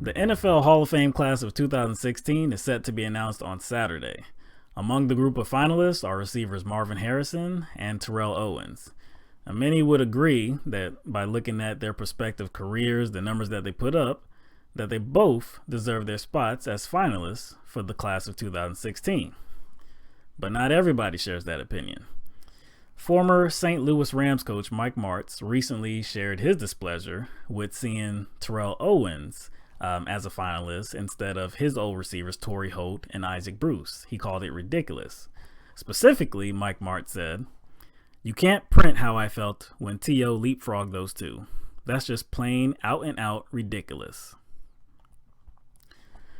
The NFL Hall of Fame class of 2016 is set to be announced on Saturday. Among the group of finalists are receivers Marvin Harrison and Terrell Owens. Now, many would agree that by looking at their prospective careers, the numbers that they put up, that they both deserve their spots as finalists for the class of 2016. But not everybody shares that opinion. Former St. Louis Rams coach Mike Martz recently shared his displeasure with seeing Terrell Owens as a finalist instead of his old receivers Torry, Holt, and Isaac Bruce. He called it ridiculous. Specifically, Mike Martz said, "You can't print how I felt when T.O. leapfrogged those two. That's just plain out and out ridiculous."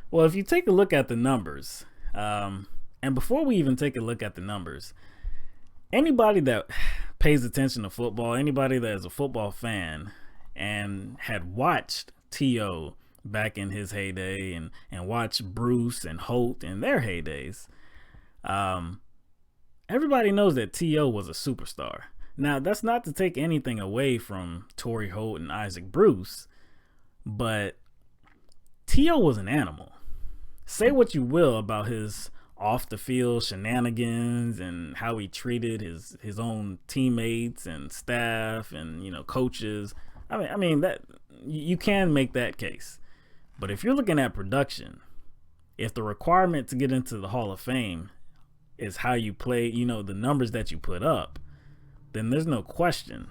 Well, if you take a look at the numbers, and before we even take a look at the numbers, anybody that pays attention to football, anybody that is a football fan and had watched T.O. back in his heyday and watched Bruce and Holt in their heydays, everybody knows that T.O. was a superstar. Now, that's not to take anything away from Torry Holt and Isaac Bruce, but T.O. was an animal. Say what you will about his off the field shenanigans and how he treated his own teammates and staff and coaches. I mean that you can make that case. But if you're looking at production, if the requirement to get into the Hall of Fame is how you play, the numbers that you put up, then there's no question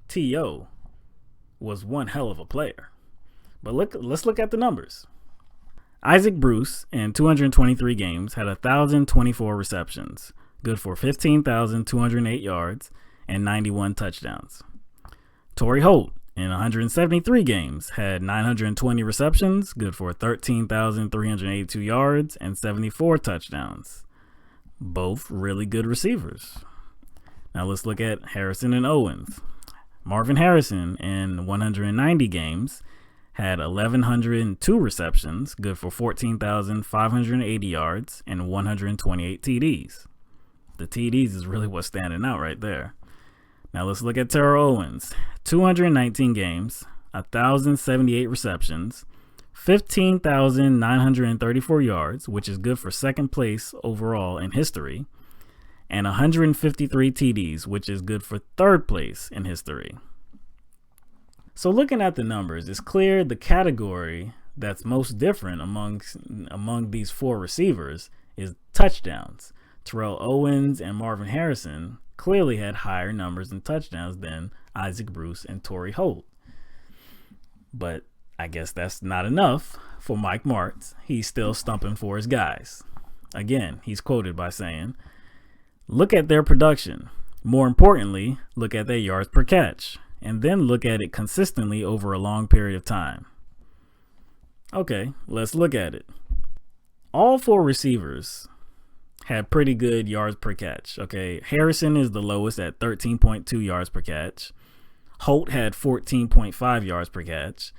T.O. was one hell of a player. But let's look at the numbers. Isaac Bruce, in 223 games, had 1,024 receptions, good for 15,208 yards and 91 touchdowns. Torry Holt, in 173 games, had 920 receptions, good for 13,382 yards and 74 touchdowns. Both really good receivers. Now let's look at Harrison and Owens. Marvin Harrison, in 190 games, had 1,102 receptions, good for 14,580 yards and 128 TDs. The TDs is really what's standing out right there. Now let's look at Terrell Owens. 219 games, 1,078 receptions, 15,934 yards, which is good for second place overall in history, and 153 TDs, which is good for third place in history. So looking at the numbers, it's clear the category that's most different among these four receivers is touchdowns. Terrell Owens and Marvin Harrison clearly had higher numbers in touchdowns than Isaac Bruce and Torry Holt. But I guess that's not enough for Mike Martz. He's still stumping for his guys. Again, he's quoted by saying, "Look at their production. More importantly, look at their yards per catch. And then look at it consistently over a long period of time." Okay, let's look at it. All four receivers had pretty good yards per catch. Okay, Harrison is the lowest at 13.2 yards per catch. Holt had 14.5 yards per catch.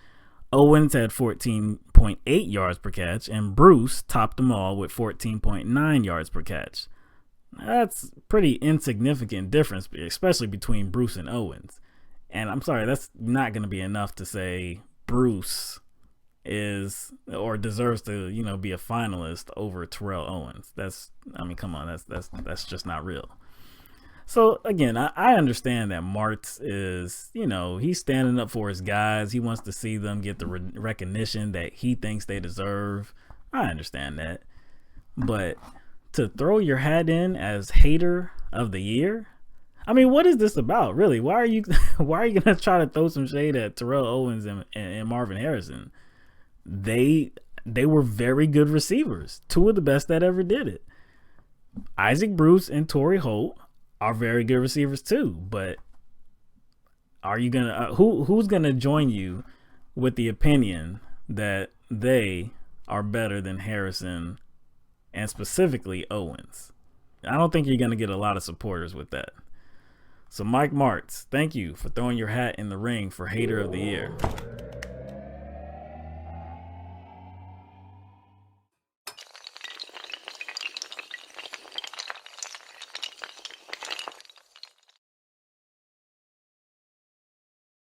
Owens had 14.8 yards per catch. And Bruce topped them all with 14.9 yards per catch. That's pretty insignificant difference, especially between Bruce and Owens. And I'm sorry, that's not going to be enough to say Bruce is or deserves to, be a finalist over Terrell Owens. Come on, that's just not real. So again, I understand that Martz is, he's standing up for his guys. He wants to see them get the recognition that he thinks they deserve. I understand that. But to throw your hat in as hater of the year, what is this about, really? Why are you gonna try to throw some shade at Terrell Owens and Marvin Harrison? They were very good receivers, two of the best that ever did it. Isaac Bruce and Torry Holt are very good receivers too, but are you gonna who's gonna join you with the opinion that they are better than Harrison and specifically Owens? I don't think you're gonna get a lot of supporters with that. So Mike Martz, thank you for throwing your hat in the ring for Hater of the Year.